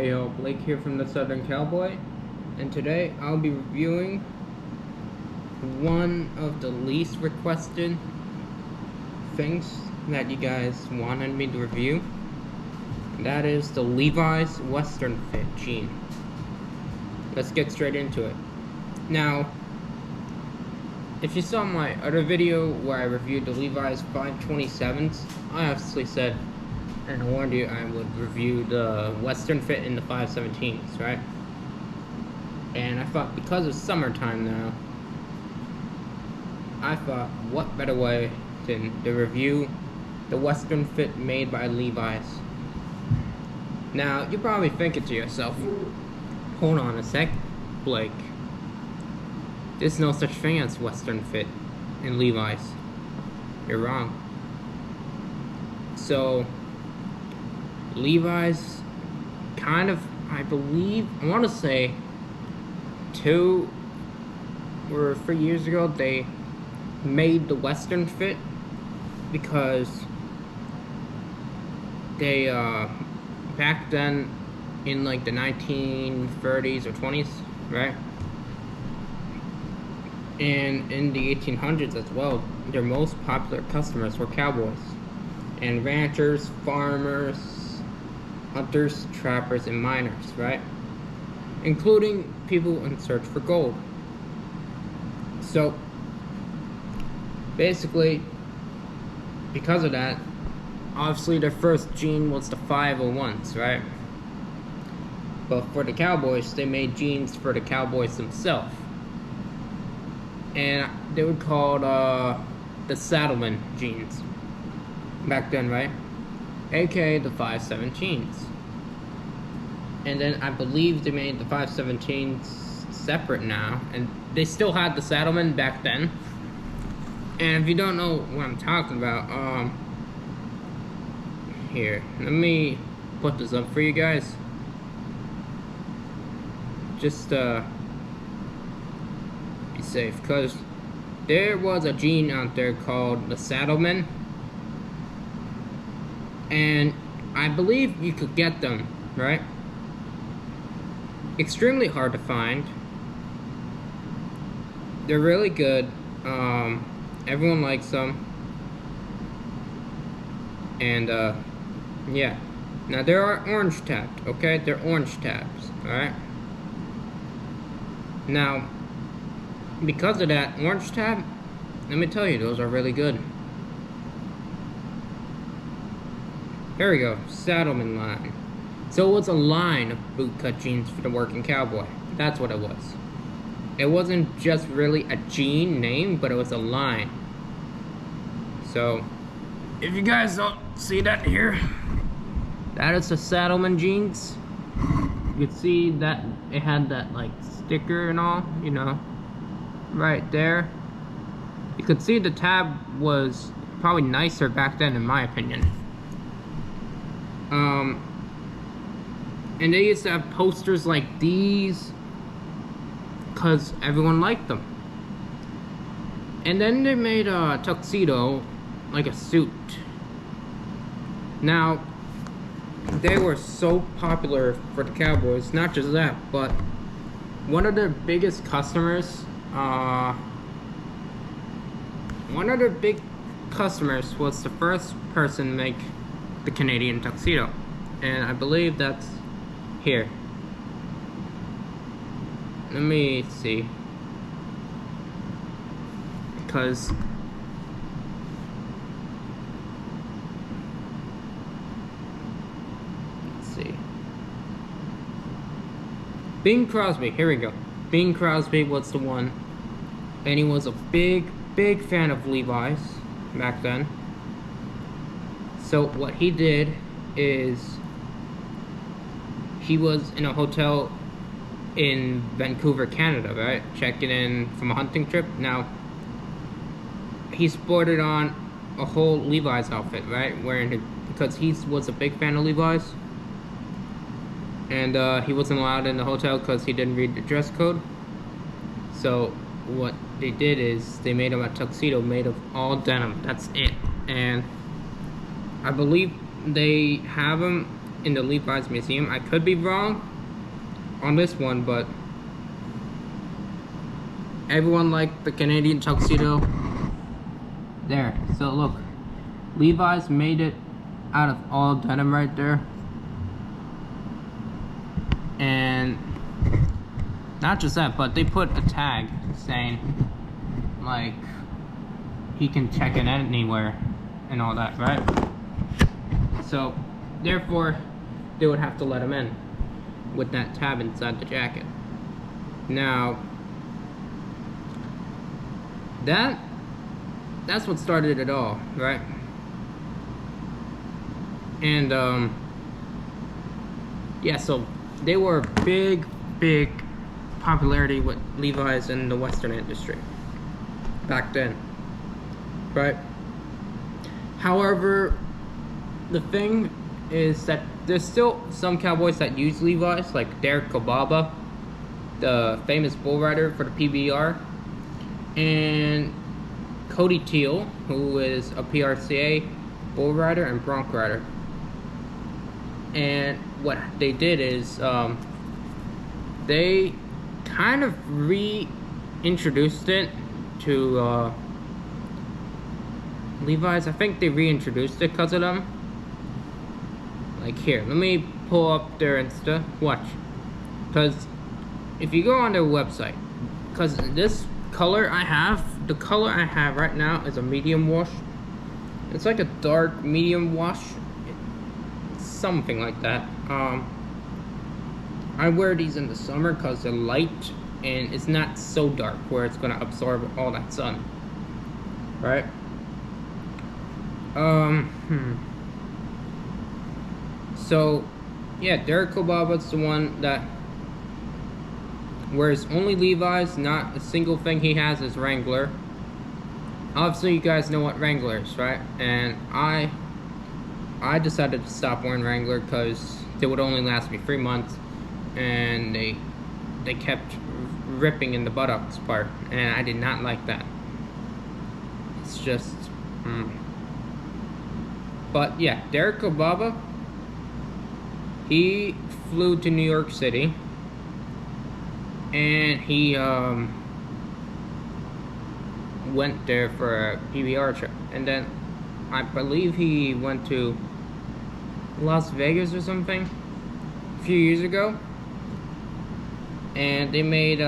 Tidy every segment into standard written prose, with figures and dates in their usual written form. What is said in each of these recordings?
Hey yo, Blake here from the Southern Cowboy, and today I'll be reviewing one of the least requested things that you guys wanted me to review. That is the Levi's Western Fit jean. Let's get straight into it. Now, if you saw my other video where I reviewed the Levi's 527s, I obviously said and I warned you I would review the Western Fit in the 517s, right? And I thought because it's summertime now, I thought what better way than to review the Western Fit made by Levi's. Now, you're probably thinking to yourself, hold on a sec, Blake. There's no such thing as Western Fit in Levi's. You're wrong. So, Levi's kind of, I believe, I want to say 2 or 3 years ago, they made the Western Fit because they, back then in like the 1930s or 20s, right? And in the 1800s as well, their most popular customers were cowboys and ranchers, farmers, hunters, trappers, and miners, right? Including people in search for gold. So, basically, because of that, obviously their first jean was the 501s, right? But for the cowboys, they made jeans for the cowboys themselves. And they were called the Saddleman jeans back then, right? AKA the 517s. And then I believe they made the 517s separate now, and they still had the Saddleman back then. And if you don't know what I'm talking about, here, let me put this up for you guys. Just be safe, because there was a jean out there called the Saddleman, and I believe you could get them, right? Extremely hard to find. They're really good. Everyone likes them. And yeah. Now there are orange tabbed, okay? They're orange tabs, alright? Now, because of that orange tab, let me tell you, those are really good. There we go, Saddleman line. So it was a line of bootcut jeans for the working cowboy. That's what it was. It wasn't just really a jean name, but it was a line. So, if you guys don't see that here, that is the Saddleman jeans. You can see that it had that like sticker and all, you know, right there. You could see the tab was probably nicer back then, in my opinion. And they used to have posters like these because everyone liked them. And then they made a tuxedo, like a suit. Now, they were so popular for the cowboys, not just that, but one of their biggest customers, was the first person to make the Canadian tuxedo. And I believe that's here. Let me see. Because let's see. Bing Crosby, here we go. Bing Crosby was the one. And he was a big fan of Levi's back then. So what he did is he was in a hotel in Vancouver, Canada, right? Checking in from a hunting trip. Now, he sported on a whole Levi's outfit, right? Wearing it because he was a big fan of Levi's. And he wasn't allowed in the hotel because he didn't read the dress code. So what they did is they made him a tuxedo made of all denim. That's it. And I believe they have them in the Levi's museum. I could be wrong on this one, but everyone liked the Canadian tuxedo. There, so look, Levi's made it out of all denim right there. And not just that, but they put a tag saying like he can check in anywhere and all that, right? So therefore they would have to let him in with that tab inside the jacket. Now that's what started it all, right? And yeah, so they were big popularity with Levi's in the Western industry back then, right? However, the thing is that there's still some cowboys that use Levi's, like Derek Kobaba, the famous bull rider for the PBR, and Cody Teal, who is a PRCA bull rider and bronc rider. And what they did is they kind of reintroduced it to Levi's. I think they reintroduced it because of them. Like here, let me pull up their Insta. Watch, because if you go on their website, because this color I have, the color I have right now is a medium wash. It's like a dark medium wash, something like that. I wear these in the summer because they're light and it's not so dark where it's gonna absorb all that sun, right? So yeah, Derek Kobaba's the one that wears only Levi's. Not a single thing he has is Wrangler. Obviously you guys know what Wrangler is, right? And I decided to stop wearing Wrangler because they would only last me 3 months, and they kept ripping in the buttocks part, and I did not like that. It's just But yeah, Derek Kobaba, he flew to New York City, and he went there for a PBR trip, and then I believe he went to Las Vegas or something a few years ago, and they made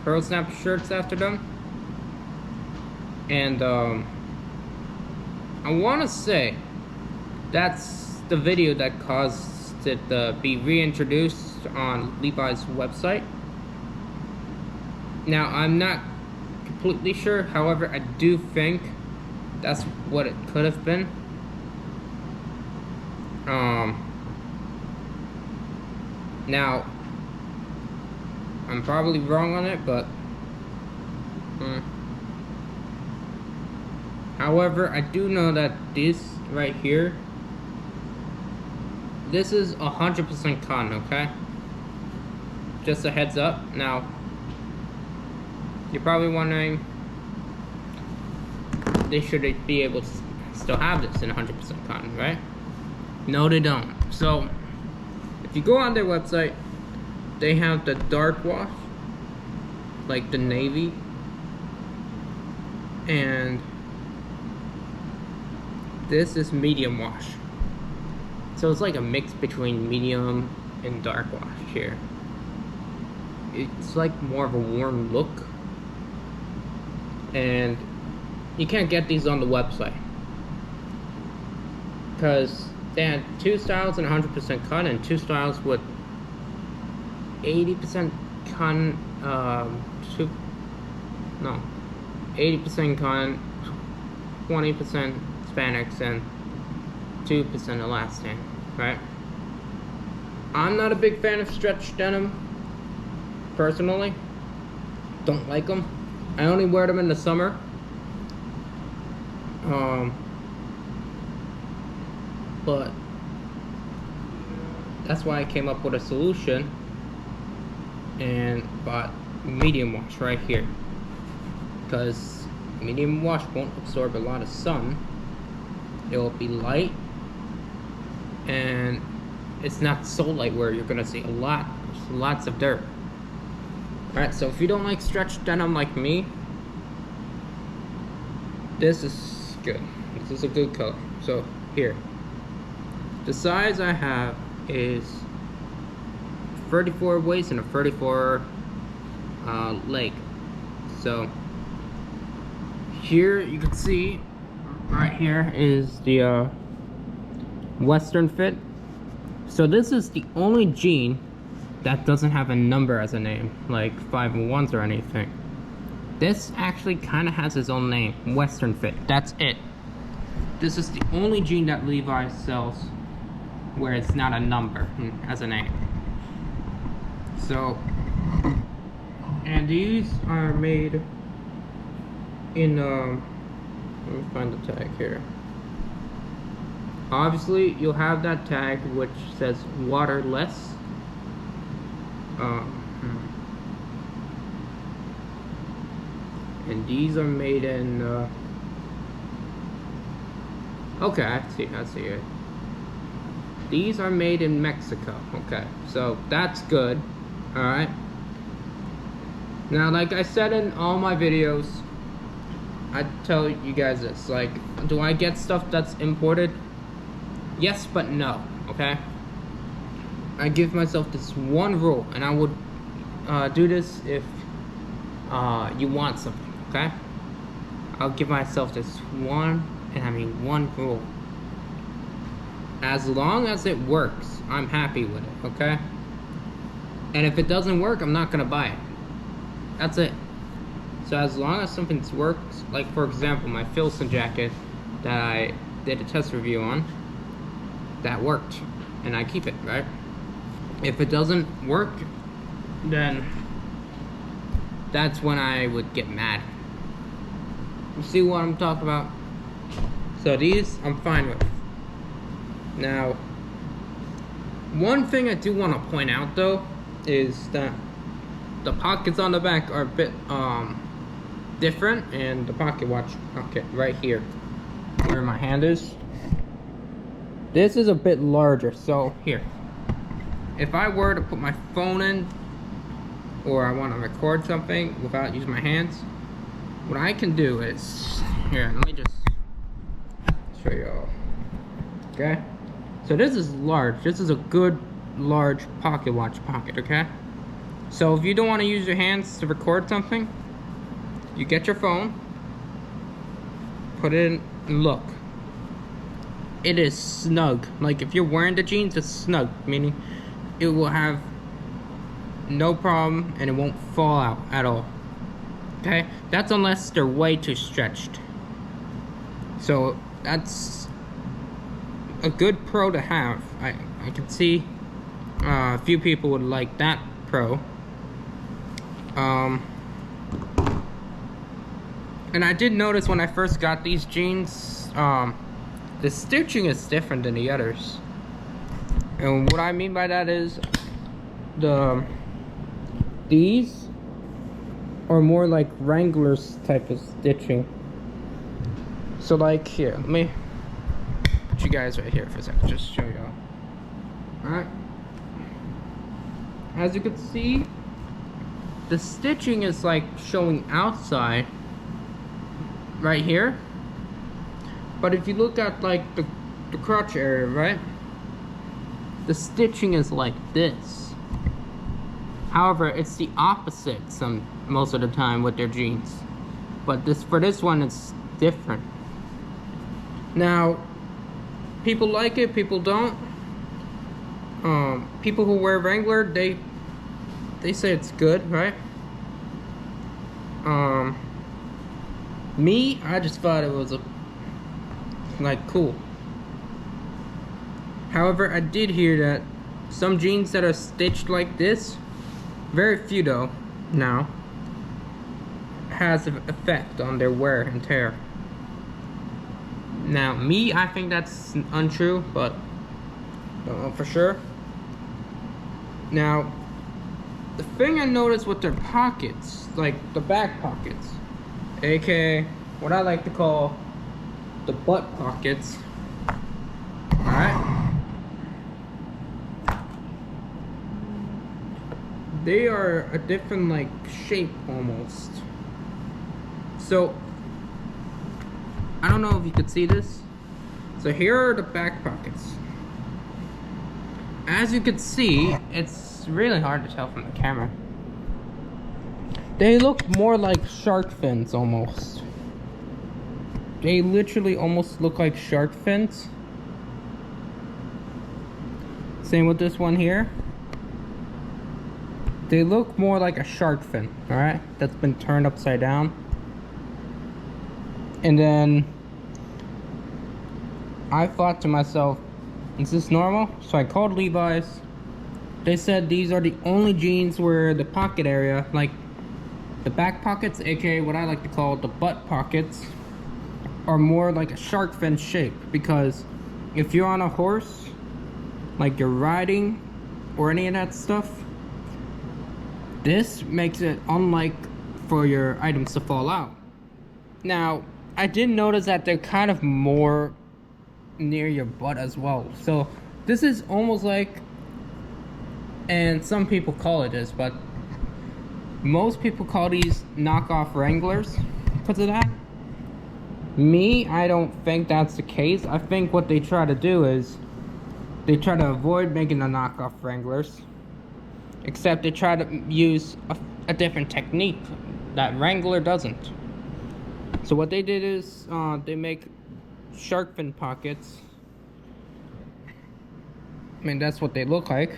pearl snap shirts after them. And I want to say that's the video that caused it to be reintroduced on Levi's website. Now I'm not completely sure, however I do think that's what it could have been. Now I'm probably wrong on it, but however I do know that this right here, this is 100% cotton, okay? Just a heads up. Now you're probably wondering, they should be able to still have this in 100% cotton, right? No, they don't. So if you go on their website, they have the dark wash, like the navy, and this is medium wash. So it's like a mix between medium and dark wash here. It's like more of a warm look, and you can't get these on the website because they had 2 styles and 100% cotton, and 2 styles with 80% cotton, 80% cotton, 20% spandex, and 2% elastane, right? I'm not a big fan of stretch denim, personally. Don't like them. I only wear them in the summer. But that's why I came up with a solution and bought medium wash right here, because medium wash won't absorb a lot of sun. It will be light, and it's not so light where you're gonna see lots of dirt. Alright, so if you don't like stretch denim like me, this is good. This is a good color. So here, the size I have is 34 waist and a 34 leg. So here you can see right here is the Western fit. So this is the only jean that doesn't have a number as a name, like 501s or anything. This actually kind of has its own name, Western fit. That's it. This is the only jean that Levi sells where it's not a number as a name. So, and these are made in, let me find the tag here. Obviously, you'll have that tag which says waterless. And these are made in, okay, I see it. These are made in Mexico. Okay, so that's good. Alright. Now, like I said in all my videos, I tell you guys this, like, do I get stuff that's imported? Yes, but no, okay? I give myself this one rule, and I would do this if you want something, okay? I'll give myself this one rule. As long as it works, I'm happy with it, okay? And if it doesn't work, I'm not gonna buy it. That's it. So as long as something works, like for example, my Filson jacket that I did a test review on, that worked, and I keep it, right? If it doesn't work, then that's when I would get mad. You see what I'm talking about? So these, I'm fine with. Now, one thing I do want to point out though, is that the pockets on the back are a bit different, and the pocket right here, where my hand is, this is a bit larger. So here, if I were to put my phone in, or I want to record something without using my hands, what I can do is, here, let me just show you all. Okay, so this is large. This is a good large pocket watch pocket, okay? So if you don't want to use your hands to record something, you get your phone, put it in, and look. It is snug. Like if you're wearing the jeans, it's snug, meaning it will have no problem and it won't fall out at all. Okay? That's unless they're way too stretched. So that's a good pro to have. I can see a few people would like that pro. And I did notice when I first got these jeans, the stitching is different than the others. And what I mean by that is these are more like Wrangler's type of stitching. So like here, let me put you guys right here for a second, just show y'all. Alright. As you can see, the stitching is like showing outside right here. But if you look at like the crotch area, right? The stitching is like this. However, it's the opposite most of the time with their jeans. But for this one, it's different. Now, people like it, people don't. People who wear Wrangler, they say it's good, right? Me, I just thought it was cool. However, I did hear that some jeans that are stitched like this, very few though, now, has an effect on their wear and tear. Now, me, I think that's untrue, but don't know for sure. Now, the thing I noticed with their pockets, like the back pockets, aka what I like to call the butt pockets, alright? they are a different like shape almost. So I don't know if you could see this. So here are the back pockets. As you can see, it's really hard to tell from the camera. They look more like shark fins almost. They literally almost look like shark fins. Same with this one here. They look more like a shark fin, alright? That's been turned upside down. And then I thought to myself, is this normal? So I called Levi's. They said these are the only jeans where the pocket area, like the back pockets, aka what I like to call the butt pockets, are more like a shark fin shape. Because if you're on a horse, like you're riding or any of that stuff, this makes it unlike for your items to fall out. Now, I did notice that they're kind of more near your butt as well. So this is almost like, and some people call it this, but most people call these knockoff Wranglers because of that. Me, I don't think that's the case. I think what they try to do is they try to avoid making the knockoff Wranglers, except they try to use a different technique that Wrangler doesn't. So what they did is they make shark fin pockets. I mean, that's what they look like.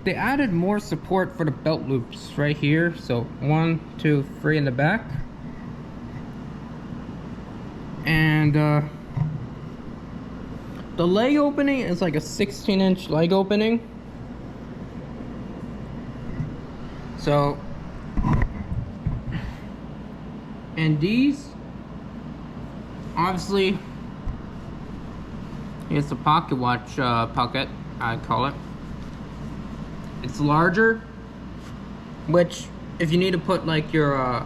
They added more support for the belt loops right here. So 1, 2, 3 in the back. And the leg opening is like a 16-inch leg opening. So, and these, obviously, here's the pocket watch pocket, I'd call it. It's larger, which if you need to put like your,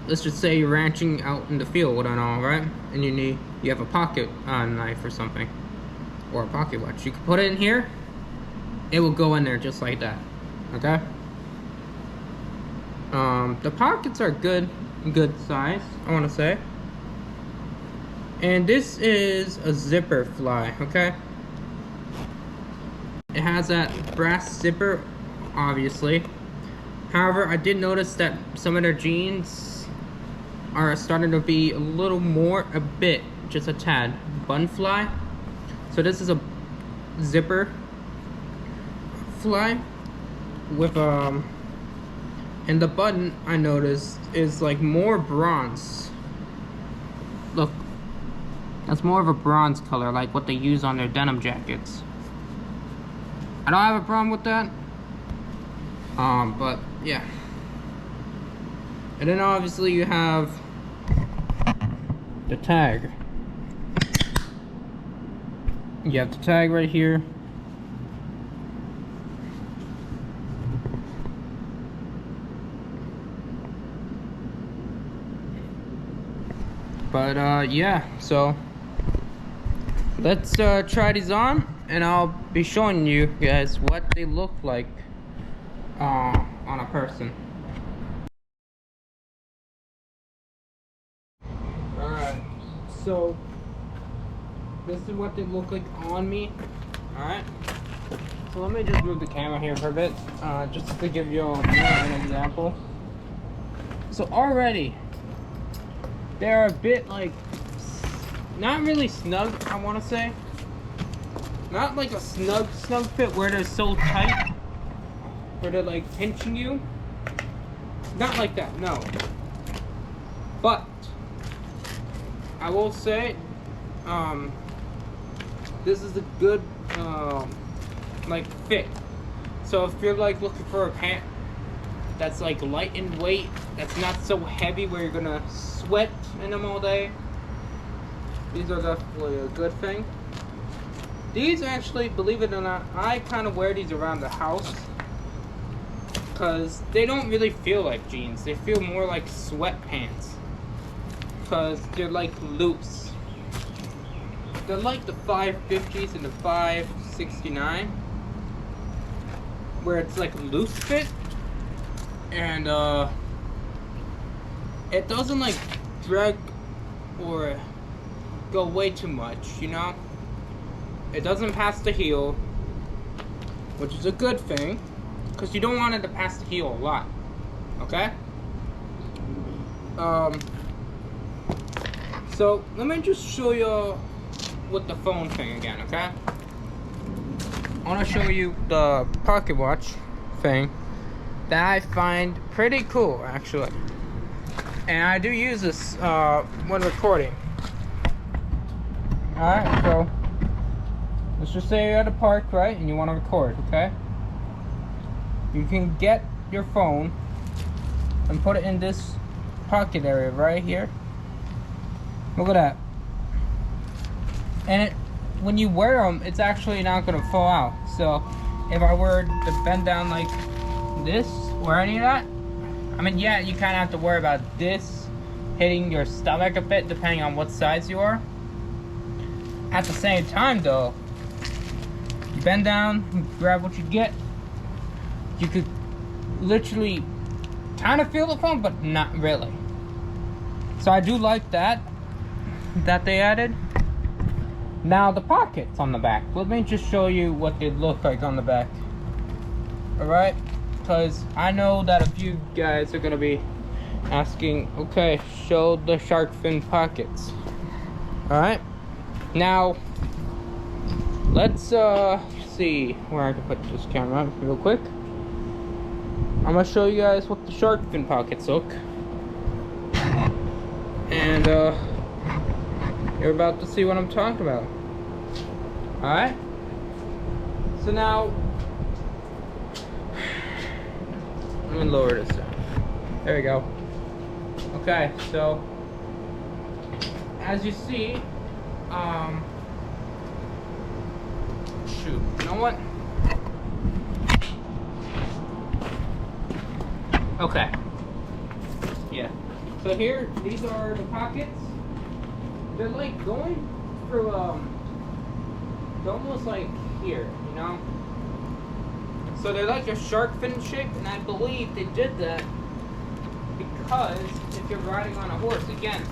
let's just say you're ranching out in the field and all, right? And you have a pocket knife or something, or a pocket watch. You can put it in here, it will go in there just like that, okay? The pockets are good size, I want to say. And this is a zipper fly, okay? It has that brass zipper, obviously. However, I did notice that some of their jeans are starting to be a bit, just a tad, bun fly. So this is a zipper fly with and the button I noticed is like more bronze. Look, that's more of a bronze color, like what they use on their denim jackets. I don't have a problem with that. But yeah. And then obviously you have the tag. You have the tag right here. But yeah, so let's try these on, and I'll be showing you guys what they look like on a person. Alright, so this is what they look like on me. Alright, so let me just move the camera here for a bit, just to give you an example. So already they're a bit like, not really snug, I want to say. Not like a snug fit where they're so tight, where they're like pinching you. Not like that, no. But I will say, this is a good like fit. So if you're like looking for a pant that's like light in weight, that's not so heavy where you're gonna sweat in them all day, these are definitely a good thing. These actually, believe it or not, I kind of wear these around the house because they don't really feel like jeans. They feel more like sweatpants because they're like loose. They're like the 550s and the 569. where it's like a loose fit, and it doesn't like drag or go way too much, you know. It doesn't pass the heel, which is a good thing, because you don't want it to pass the heel a lot. Okay. So let me just show you with the phone thing again, okay? I want to show you the pocket watch thing that I find pretty cool, actually. And I do use this when recording. Alright, so let's just say you're at a park, right? And you want to record, okay? You can get your phone and put it in this pocket area right here. Look at that. And it, when you wear them, it's actually not going to fall out. So if I were to bend down like this or any of that, I mean, yeah, you kind of have to worry about this hitting your stomach a bit depending on what size you are. At the same time though, you bend down, you grab what you get, you could literally kind of feel the phone, but not really. So I do like that they added. Now the pockets on the back. Let me just show you what they look like on the back. Alright? Because I know that a few guys are going to be asking, okay, show the shark fin pockets. Alright? Now, let's see where I can put this camera real quick. I'm going to show you guys what the shark fin pockets look. And you're about to see what I'm talking about. Alright? So now, let me lower this down. There we go. Okay, so as you see, shoot, you know what? Okay. Yeah. So here, these are the pockets. They're like going through, they're almost like here, you know? So they're like a shark fin shape, and I believe they did that because if you're riding on a horse, again,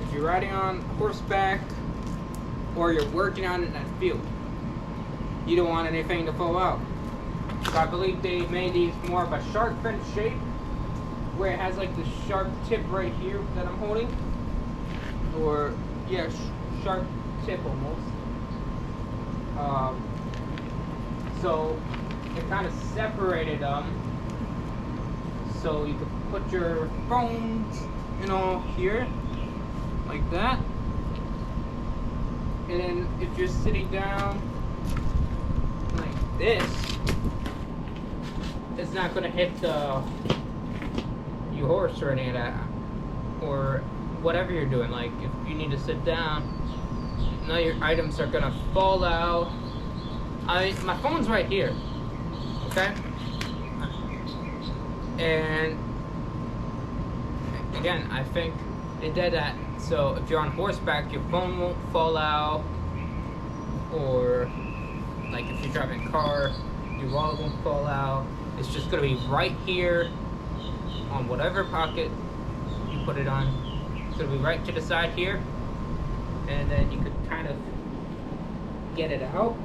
if you're riding on horseback or you're working out in that field, you don't want anything to fall out. So I believe they made these more of a shark fin shape, where it has like the sharp tip right here that I'm holding, or yeah, sharp tip almost. So it kind of separated them, so you could put your phones, you know, here like that, and then if you're sitting down like this, it's not going to hit your horse or any of that, or whatever you're doing. Like if you need to sit down, none of your items are going to fall out. My phone's right here, okay? And again, I think they did that so if you're on horseback, your phone won't fall out, or like if you're driving a car, your wallet won't fall out. It's just gonna be right here on whatever pocket you put it on. It's gonna be right to the side here, and then you could kind of get it out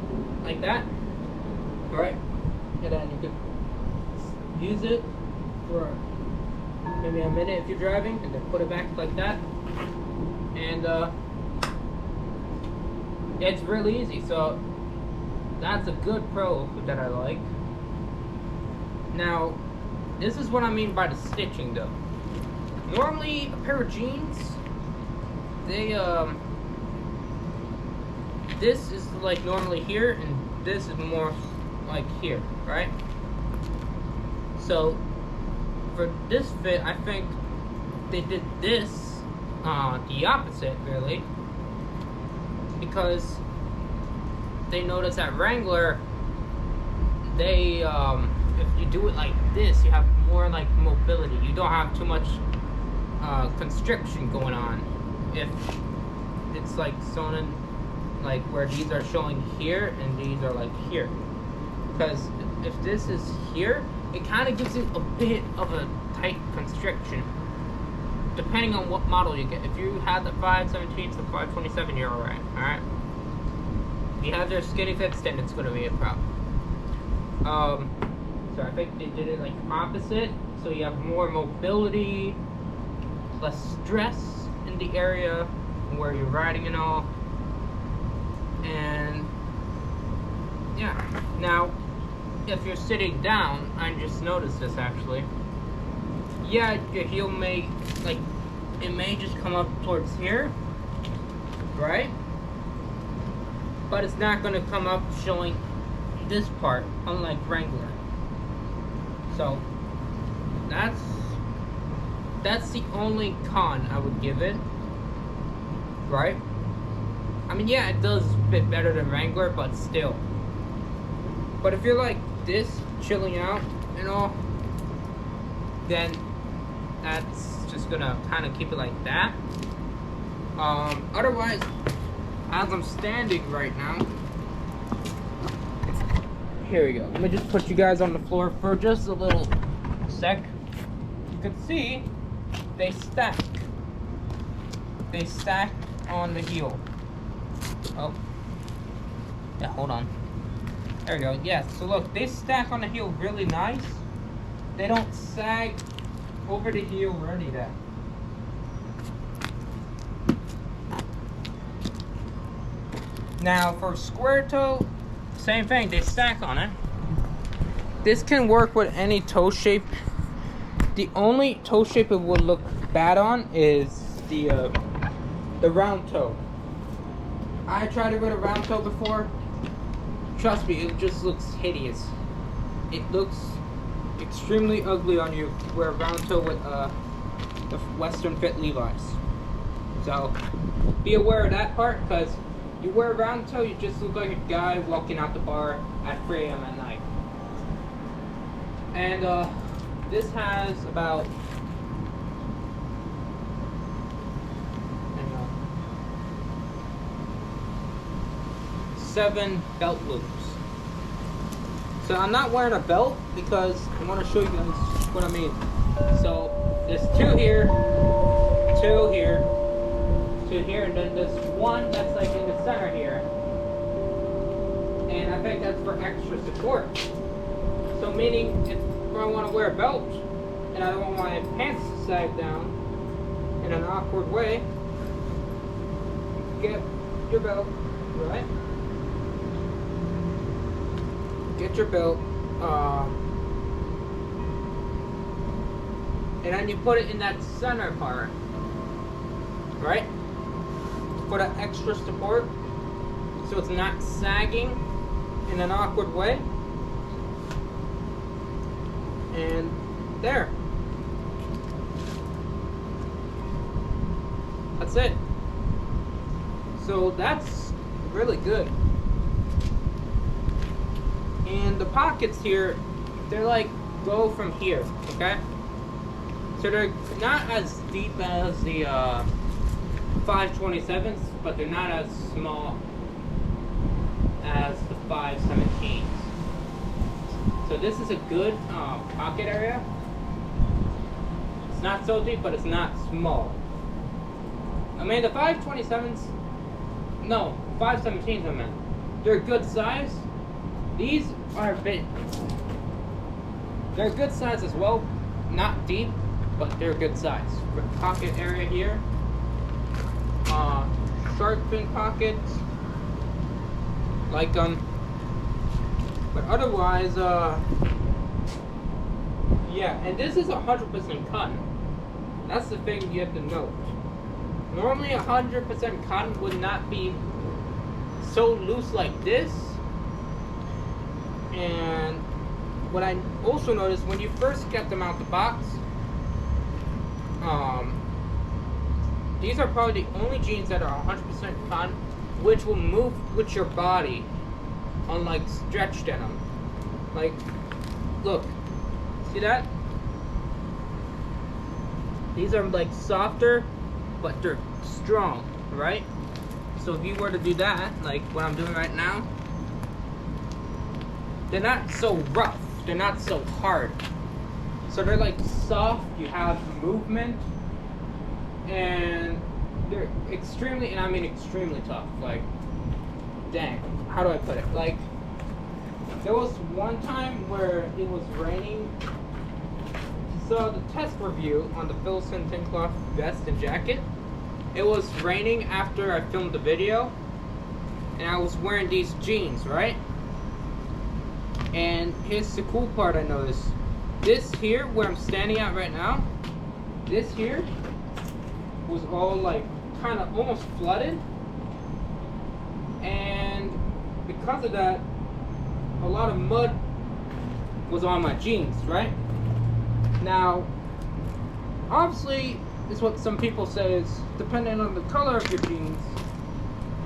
like that, right? And then you could use it for maybe a minute if you're driving, and then put it back like that. And it's really easy. So that's a good pro that I like. Now, this is what I mean by the stitching though. Normally a pair of jeans, they this is like normally here, and this is more like here, right? So for this fit, I think they did this the opposite, really, because they noticed that Wrangler, they if you do it like this, you have more like mobility. You don't have too much constriction going on. If it's like sewn in, like where these are showing here and these are like here, because if this is here, it kind of gives it a bit of a tight constriction, depending on what model you get. If you have the 517 to 527, you're alright, alright? If you have their skinny fits, then it's going to be a problem. So I think they did it like opposite, so you have more mobility, less stress in the area where you're riding and all. And yeah, now if you're sitting down, I just noticed this actually. Yeah, your heel may, like, it may just come up towards here, right? But it's not going to come up showing this part, unlike Wrangler. So that's the only con I would give it, right? I mean, yeah, it does fit better than Wrangler, but still. But if you're like this, chilling out and all, then that's just gonna kind of keep it like that. Otherwise, as I'm standing right now, here we go. Let me just put you guys on the floor for just a little sec. You can see they stack. They stack on the heel. Oh, yeah, hold on. There we go. Yeah, so look, they stack on the heel really nice. They don't sag over the heel or any of that. Now for square toe, same thing, they stack on it. This can work with any toe shape. The only toe shape it would look bad on is the round toe. I tried it with a round toe before. Trust me, it just looks hideous. It looks extremely ugly on you. Wear a round toe with the Western fit Levi's. So be aware of that part, because you wear a round toe, you just look like a guy walking out the bar at 3 a.m. at night. And this has about 7 belt loops. So I'm not wearing a belt because I want to show you guys what I mean. So there's 2 here, 2 here, 2 here, and then there's 1 that's like in the center here. And I think that's for extra support. So meaning if I want to wear a belt and I don't want my pants to sag down in an awkward way, get your belt, right? Get your belt, and then you put it in that center part, right? For that extra support, so it's not sagging in an awkward way. And there. That's it. So that's really good. And the pockets here, they're like, go from here, okay? So they're not as deep as the 527s, but they're not as small as the 517s. So this is a good pocket area. It's not so deep, but it's not small. I mean, the 527s, no, 517s I meant, they're a good size. These are a bit, they're a good size as well, not deep, but they're a good size. Pocket area here, shark fin pockets, like but otherwise, yeah, and this is 100% cotton. That's the thing you have to note. Normally 100% cotton would not be so loose like this. And what I also noticed, when you first get them out the box, these are probably the only jeans that are 100% cotton, which will move with your body, unlike stretch denim. Like, look, see that? These are like softer, but they're strong, right? So if you were to do that, like what I'm doing right now, they're not so rough, they're not so hard. So they're like soft, you have movement, and they're extremely, and I mean extremely tough. Like, dang, how do I put it? Like, there was one time where it was raining. So the test review on the Philson thin cloth vest and jacket, it was raining after I filmed the video, and I was wearing these jeans, right? And here's the cool part I noticed. This here, where I'm standing at right now, this here was all like kind of almost flooded, and because of that, a lot of mud was on my jeans, right? Now, obviously, is what some people say is, depending on the color of your jeans,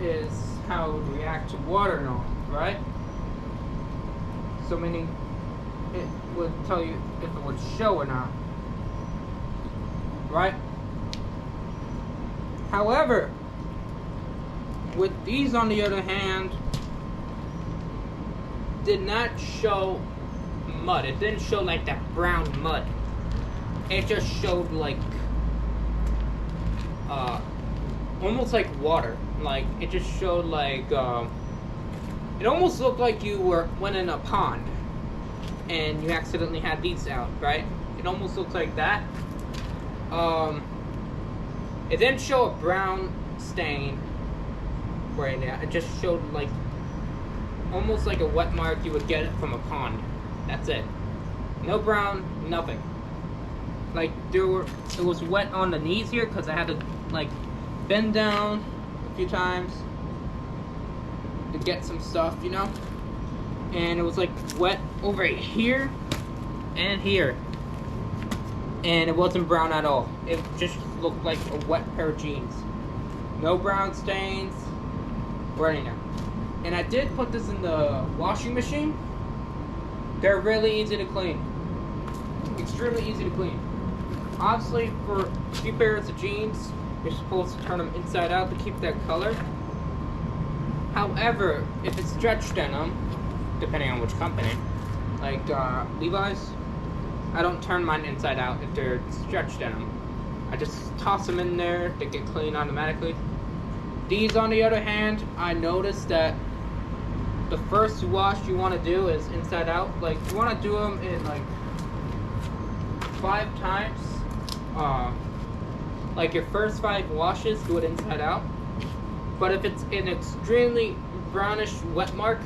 is how it would react to water and all, right? So meaning, it would tell you if it would show or not, right? However, with these on the other hand, did not show mud. It didn't show like that brown mud. It just showed like almost like water. Like it just showed like it almost looked like you went in a pond and you accidentally had these out, right? It almost looked like that. It didn't show a brown stain right now. It just showed like almost like a wet mark you would get it from a pond. That's it. No brown, nothing. Like it was wet on the knees here because I had to like bend down a few times to get some stuff, you know. And it was like wet over here and here, and it wasn't brown at all. It just looked like a wet pair of jeans. No brown stains or anything. And I did put this in the washing machine. They're really easy to clean. Extremely easy to clean. Obviously, for a few pairs of jeans, you're supposed to turn them inside out to keep that color. However, if it's stretch denim, depending on which company, like Levi's, I don't turn mine inside out if they're stretch denim. I just toss them in there, they get clean automatically. These, on the other hand, I noticed that the first wash you want to do is inside out. Like, you want to do them in like 5 times. Like your first 5 washes, do it inside out. But if it's an extremely brownish wet mark,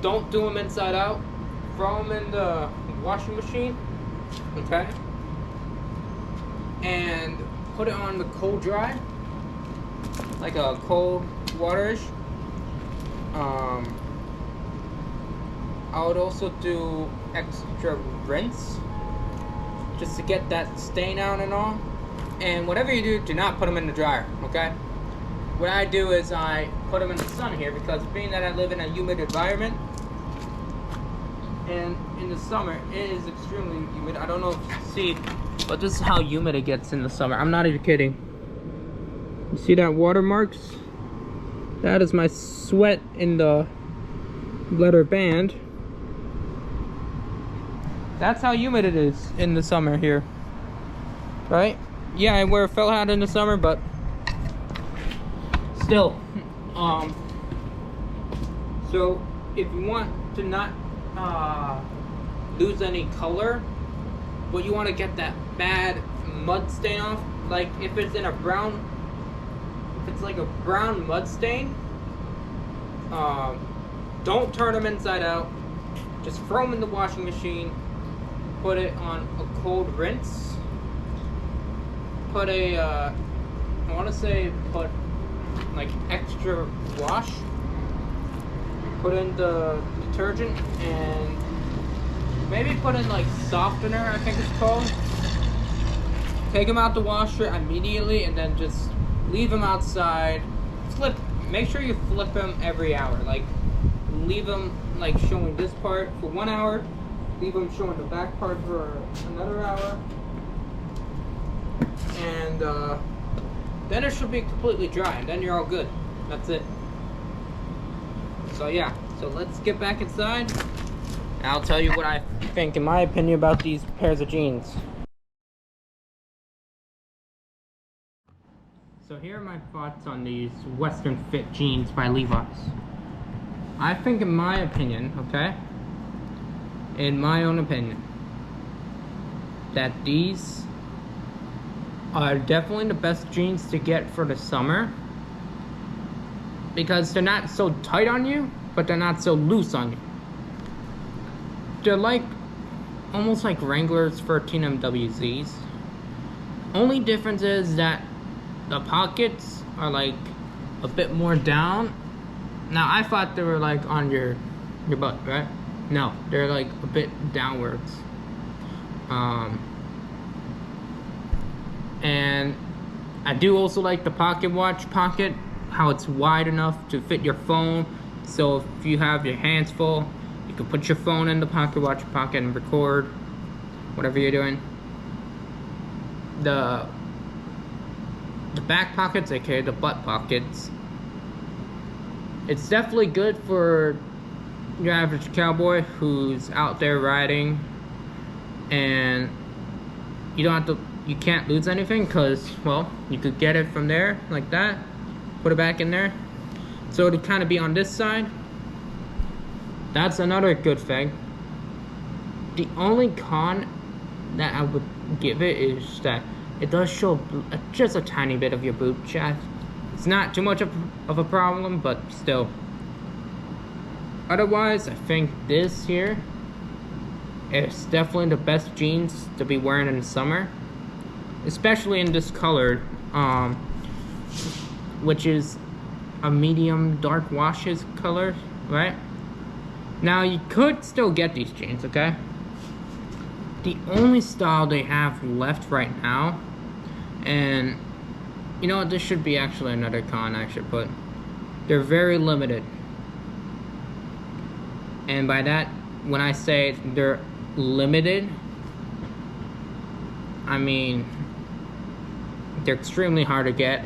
don't do them inside out. Throw them in the washing machine, okay? And put it on the cold dry, like a cold waterish. I would also do extra rinse just to get that stain out and all. And whatever you do not put them in the dryer, okay? What I do is I put them in the sun here, because being that I live in a humid environment, and in the summer it is extremely humid. I don't know if you see, but this is how humid it gets in the summer. I'm not even kidding. You see that watermarks? That is my sweat in the leather band. That's how humid it is in the summer here, right? Yeah, I wear a felt hat in the summer, but still. So if you want to not lose any color, but you want to get that bad mud stain off, like if it's in a brown, if it's like a brown mud stain, don't turn them inside out. Just throw them in the washing machine. Put it on a cold rinse. Put a, I want to say put like extra wash. Put in the detergent and maybe put in like softener, I think it's called. Take them out the washer immediately and then just leave them outside. Make sure you flip them every hour. Like leave them like showing this part for 1 hour. Leave them showing the back part for another hour. And then it should be completely dry, and then you're all good. That's it. So yeah, so let's get back inside I'll tell you what I think, in my opinion, about these pairs of jeans. So here are my thoughts on these Western fit jeans by Levi's. I think, in my opinion, okay, in my own opinion, that these are definitely the best jeans to get for the summer, because they're not so tight on you, but they're not so loose on you. They're like almost like Wrangler's 13MWZs. Only difference is that the pockets are like a bit more down. Now I thought they were like on your butt, right? No, they're like a bit downwards. And I do also like the pocket watch pocket, how it's wide enough to fit your phone. So if you have your hands full, you can put your phone in the pocket watch pocket and record whatever you're doing. The back pockets, aka the butt pockets, it's definitely good for your average cowboy who's out there riding, and you can't lose anything, because, well, you could get it from there like that, put it back in there, so it'd kind of be on this side. That's another good thing. The only con that I would give it is that it does show just a tiny bit of your boob shaft. It's not too much of a problem, but still. Otherwise, I think this here is definitely the best jeans to be wearing in the summer, especially in this color, which is a medium dark washes color, right? Now you could still get these jeans, okay? The only style they have left right now, and you know what, this should be actually another con I should put, they're very limited. And by that, when I say they're limited, I mean they're extremely hard to get.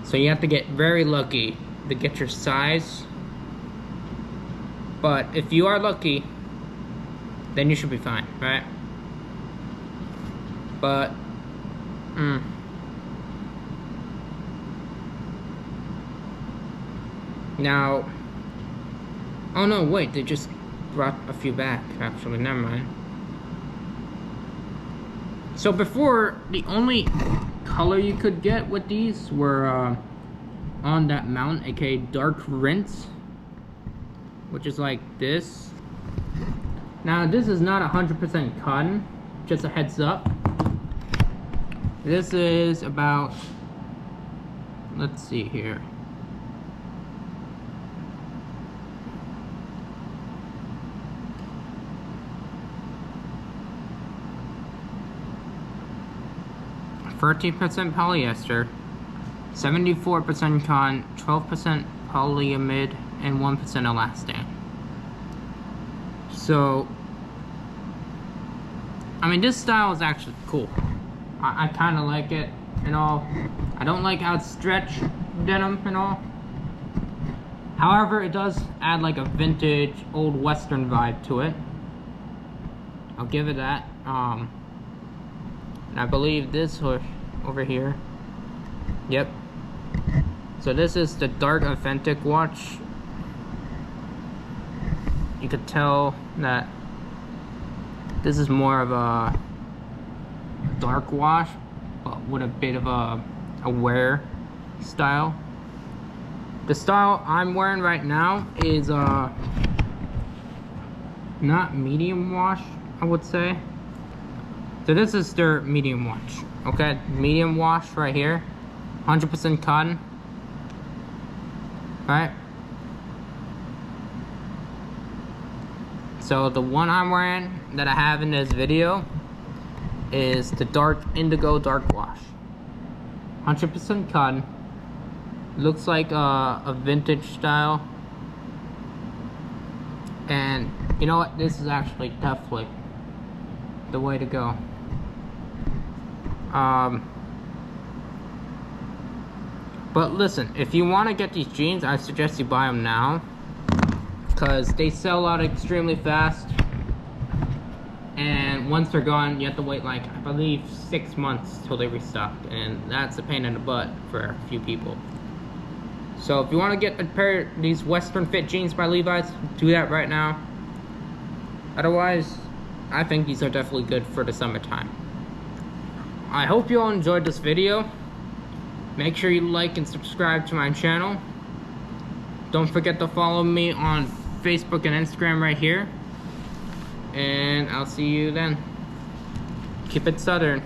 So you have to get very lucky to get your size. But if you are lucky, then you should be fine, right? But now, oh no, wait, they just brought a few back, actually, never mind. So before, the only color you could get with these were on that mount, aka dark rinse, which is like this. Now this is not 100% cotton, just a heads up. This is about, let's see here, %13 polyester, 74% cotton, 12% polyamide, and 1% elastane. So, I mean, this style is actually cool. I kind of like it and all. I don't like how it's stretched denim and all. However, it does add like a vintage, old Western vibe to it. I'll give it that. And I believe this over here. Yep. So this is the dark authentic watch. You could tell that this is more of a dark wash, but with a bit of a wear style. The style I'm wearing right now is not medium wash, I would say. So this is their medium wash, okay? Medium wash right here, 100% cotton, right? So the one I'm wearing that I have in this video is the dark indigo dark wash, 100% cotton. Looks like a vintage style, and you know what, this is actually definitely the way to go. But listen, if you want to get these jeans, I suggest you buy them now, because they sell out extremely fast, and once they're gone you have to wait like I believe 6 months till they restock, and that's a pain in the butt for a few people. So if you want to get a pair of these Western fit jeans by Levi's, do that right now. Otherwise, I think these are definitely good for the summertime. I hope you all enjoyed this video. Make sure you like and subscribe to my channel. Don't forget to follow me on Facebook and Instagram right here. And I'll see you then. Keep it Southern.